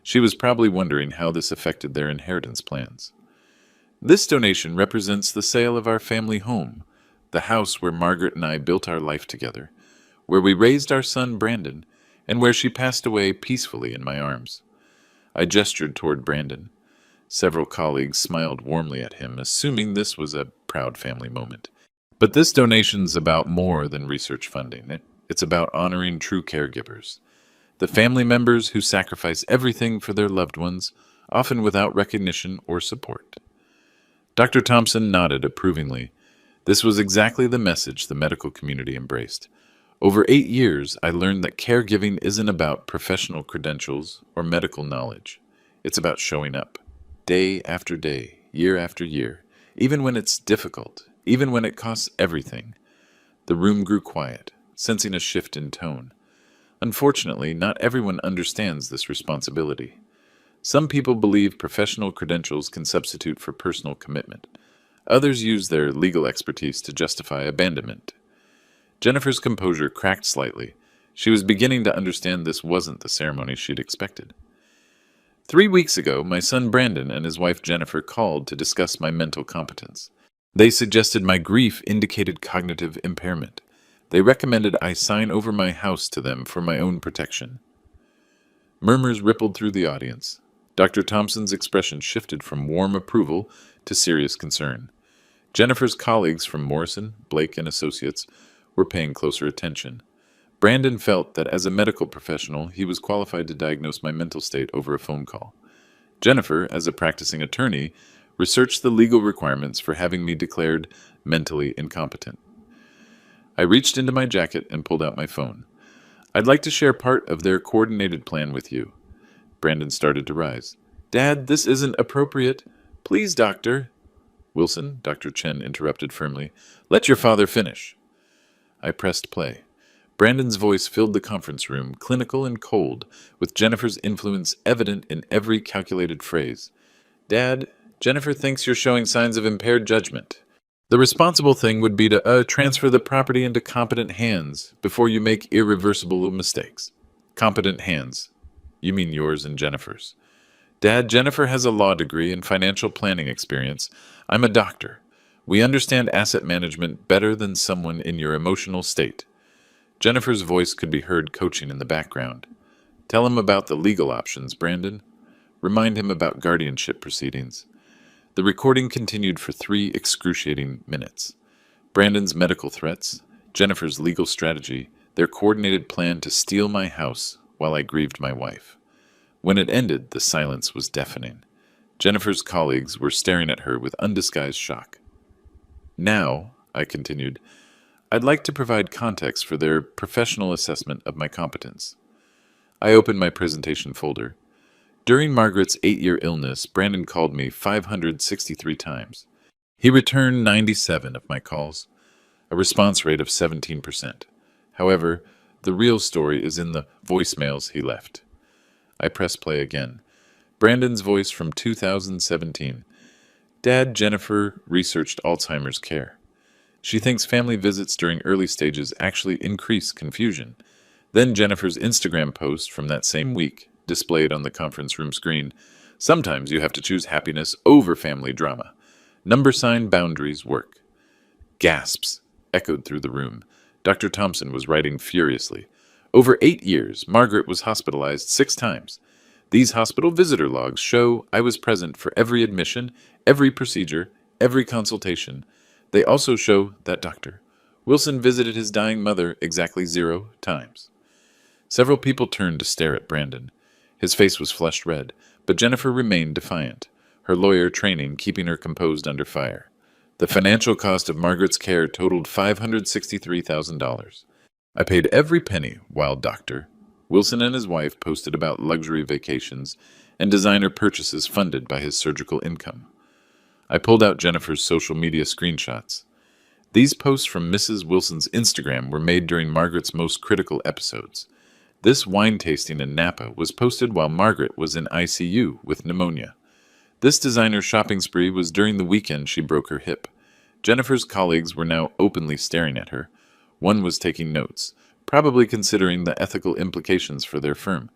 She was probably wondering how this affected their inheritance plans. This donation represents the sale of our family home, the house where Margaret and I built our life together, where we raised our son Brandon, and where she passed away peacefully in my arms. I gestured toward Brandon. Several colleagues smiled warmly at him, assuming this was a proud family moment. But this donation's about more than research funding. It's about honoring true caregivers, the family members who sacrifice everything for their loved ones, often without recognition or support. Dr. Thompson nodded approvingly. This was exactly the message the medical community embraced. Over 8 years, I learned that caregiving isn't about professional credentials or medical knowledge. It's about showing up, day after day, year after year, even when it's difficult, even when it costs everything. The room grew quiet, sensing a shift in tone. Unfortunately, not everyone understands this responsibility. Some people believe professional credentials can substitute for personal commitment. Others use their legal expertise to justify abandonment. Jennifer's composure cracked slightly. She was beginning to understand this wasn't the ceremony she'd expected. 3 weeks ago, my son Brandon and his wife Jennifer called to discuss my mental competence. They suggested my grief indicated cognitive impairment. They recommended I sign over my house to them for my own protection. Murmurs rippled through the audience. Dr. Thompson's expression shifted from warm approval to serious concern. Jennifer's colleagues from Morrison, Blake, and Associates were paying closer attention. Brandon felt that as a medical professional, he was qualified to diagnose my mental state over a phone call. Jennifer, as a practicing attorney, researched the legal requirements for having me declared mentally incompetent. I reached into my jacket and pulled out my phone. "I'd like to share part of their coordinated plan with you." Brandon started to rise. "Dad, this isn't appropriate. Please, doctor." "Wilson," Dr. Chen interrupted firmly, "let your father finish." I pressed play. Brandon's voice filled the conference room, clinical and cold, with Jennifer's influence evident in every calculated phrase. "Dad, Jennifer thinks you're showing signs of impaired judgment. The responsible thing would be to transfer the property into competent hands before you make irreversible mistakes." "Competent hands? You mean yours and Jennifer's?" "Dad, Jennifer has a law degree and financial planning experience. I'm a doctor. We understand asset management better than someone in your emotional state." Jennifer's voice could be heard coaching in the background. "Tell him about the legal options, Brandon. Remind him about guardianship proceedings." The recording continued for 3 excruciating minutes. Brandon's medical threats, Jennifer's legal strategy, their coordinated plan to steal my house while I grieved my wife. When it ended, the silence was deafening. Jennifer's colleagues were staring at her with undisguised shock. "Now," I continued, "I'd like to provide context for their professional assessment of my competence." I opened my presentation folder. During Margaret's 8-year illness, Brandon called me 563 times. He returned 97 of my calls, a response rate of 17%. However, the real story is in the voicemails he left. I press play again. Brandon's voice from 2017. "Dad, Jennifer researched Alzheimer's care. She thinks family visits during early stages actually increase confusion." Then Jennifer's Instagram post from that same week, displayed on the conference room screen. "Sometimes you have to choose happiness over family drama. Number sign boundaries work." Gasps echoed through the room. Dr. Thompson was writing furiously. "Over 8 years, Margaret was hospitalized 6 times. These hospital visitor logs show I was present for every admission, every procedure, every consultation. They also show that Dr. Wilson visited his dying mother exactly 0 times." Several people turned to stare at Brandon. His face was flushed red, but Jennifer remained defiant, her lawyer training keeping her composed under fire. "The financial cost of Margaret's care totaled $563,000. I paid every penny, wild doctor." Wilson and his wife posted about luxury vacations and designer purchases funded by his surgical income. I pulled out Jennifer's social media screenshots. These posts from Mrs. Wilson's Instagram were made during Margaret's most critical episodes. This wine tasting in Napa was posted while Margaret was in ICU with pneumonia. This designer shopping spree was during the weekend she broke her hip. Jennifer's colleagues were now openly staring at her. One was taking notes, probably considering the ethical implications for their firm.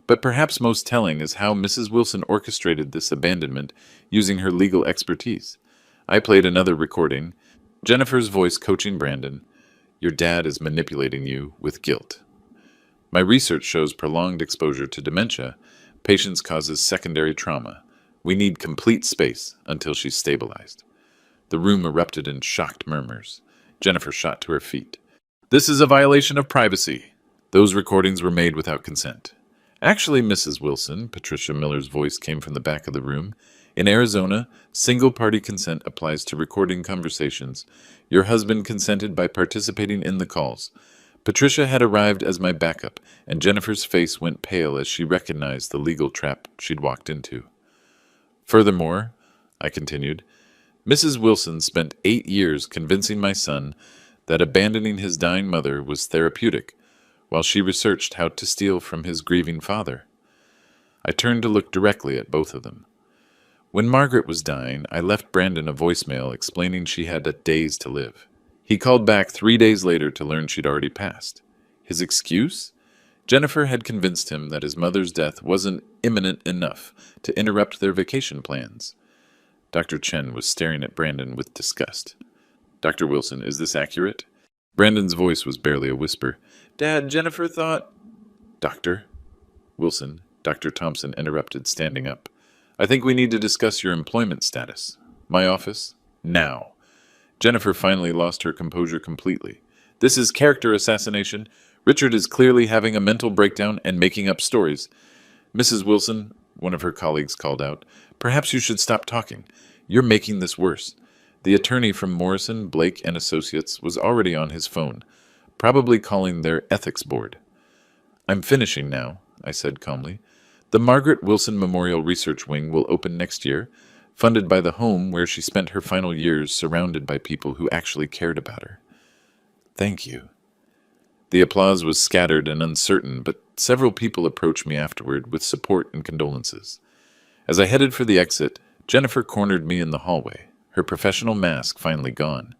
But perhaps most telling is how Mrs. Wilson orchestrated this abandonment using her legal expertise. I played another recording, Jennifer's voice coaching Brandon. "Your dad is manipulating you with guilt. My research shows prolonged exposure to dementia. Patients causes secondary trauma. We need complete space until she's stabilized." The room erupted in shocked murmurs. Jennifer shot to her feet. "This is a violation of privacy. Those recordings were made without consent." "Actually, Mrs. Wilson," Patricia Miller's voice came from the back of the room, "in Arizona, single-party consent applies to recording conversations. Your husband consented by participating in the calls." Patricia had arrived as my backup, and Jennifer's face went pale as she recognized the legal trap she'd walked into. "Furthermore," I continued, "Mrs. Wilson spent 8 years convincing my son that abandoning his dying mother was therapeutic, while she researched how to steal from his grieving father." I turned to look directly at both of them. "When Margaret was dying, I left Brandon a voicemail explaining she had days to live. He called back 3 days later to learn she'd already passed. His excuse? Jennifer had convinced him that his mother's death wasn't imminent enough to interrupt their vacation plans." Dr. Chen was staring at Brandon with disgust. "Dr. Wilson, is this accurate?" Brandon's voice was barely a whisper. "Dad, Jennifer thought—" "Doctor Wilson, Dr. Thompson interrupted, standing up. I think we need to discuss your employment status. My office? Now. Jennifer finally lost her composure completely. This is character assassination. Richard is clearly having a mental breakdown and making up stories. Mrs. Wilson, one of her colleagues called out, perhaps you should stop talking. You're making this worse. The attorney from Morrison, Blake and Associates was already on his phone, probably calling their ethics board. I'm finishing now, I said calmly. The Margaret Wilson Memorial Research Wing will open next year, funded by the home where she spent her final years surrounded by people who actually cared about her. Thank you. The applause was scattered and uncertain, but several people approached me afterward with support and condolences. As I headed for the exit, Jennifer cornered me in the hallway, her professional mask finally gone.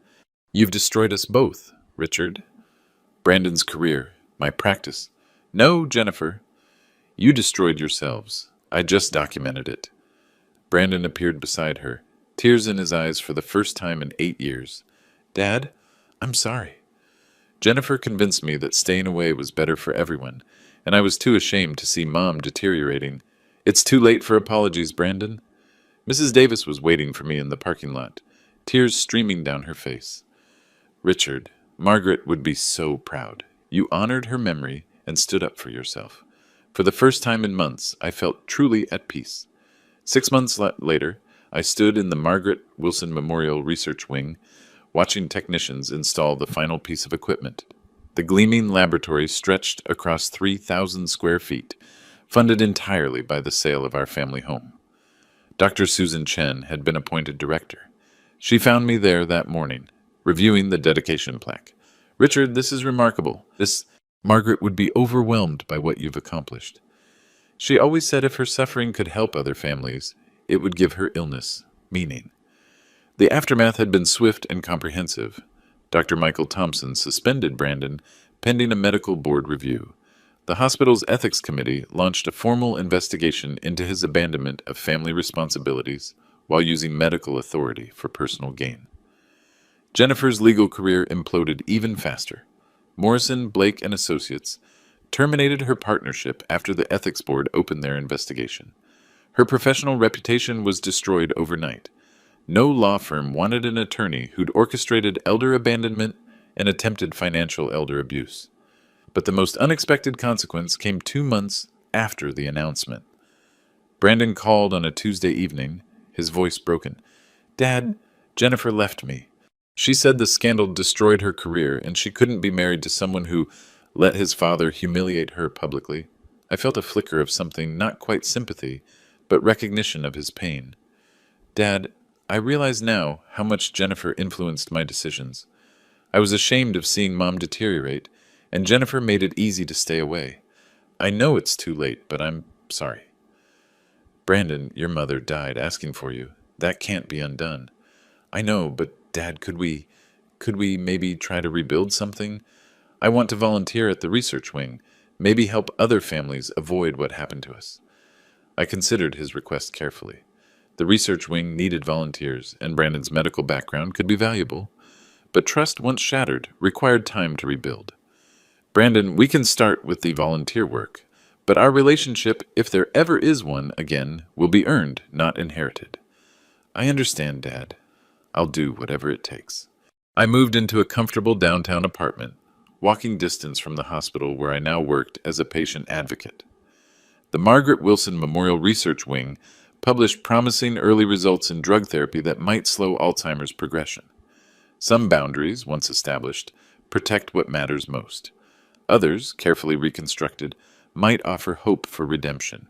You've destroyed us both, Richard. Brandon's career, my practice. No, Jennifer. You destroyed yourselves. I just documented it. Brandon appeared beside her, tears in his eyes for the first time in 8 years. Dad, I'm sorry. Jennifer convinced me that staying away was better for everyone, and I was too ashamed to see Mom deteriorating. It's too late for apologies, Brandon. Mrs. Davis was waiting for me in the parking lot, tears streaming down her face. Richard, Margaret would be so proud. You honored her memory and stood up for yourself. For the first time in months, I felt truly at peace. 6 months later, I stood in the Margaret Wilson Memorial Research Wing, watching technicians install the final piece of equipment. The gleaming laboratory stretched across 3,000 square feet, funded entirely by the sale of our family home. Dr. Susan Chen had been appointed director. She found me there that morning, reviewing the dedication plaque. Richard, this is remarkable. Margaret would be overwhelmed by what you've accomplished. She always said if her suffering could help other families, it would give her illness meaning. The aftermath had been swift and comprehensive. Dr. Michael Thompson suspended Brandon pending a medical board review. The hospital's ethics committee launched a formal investigation into his abandonment of family responsibilities while using medical authority for personal gain. Jennifer's legal career imploded even faster. Morrison, Blake and Associates terminated her partnership after the ethics board opened their investigation. Her professional reputation was destroyed overnight. No law firm wanted an attorney who'd orchestrated elder abandonment and attempted financial elder abuse. But the most unexpected consequence came 2 months after the announcement. Brandon called on a Tuesday evening, his voice broken. Dad, Jennifer left me. She said the scandal destroyed her career and she couldn't be married to someone who let his father humiliate her publicly. I felt a flicker of something, not quite sympathy, but recognition of his pain. Dad, I realize now how much Jennifer influenced my decisions. I was ashamed of seeing Mom deteriorate, and Jennifer made it easy to stay away. I know it's too late, but I'm sorry. Brandon, your mother died asking for you. That can't be undone. I know, but Dad, could we maybe try to rebuild something? I want to volunteer at the research wing, maybe help other families avoid what happened to us. I considered his request carefully. The research wing needed volunteers, and Brandon's medical background could be valuable. But trust once shattered required time to rebuild. Brandon, we can start with the volunteer work, but our relationship, if there ever is one again, will be earned, not inherited. I understand, Dad. I'll do whatever it takes. I moved into a comfortable downtown apartment, walking distance from the hospital where I now worked as a patient advocate. The Margaret Wilson Memorial Research Wing published promising early results in drug therapy that might slow Alzheimer's progression. Some boundaries, once established, protect what matters most. Others, carefully reconstructed, might offer hope for redemption.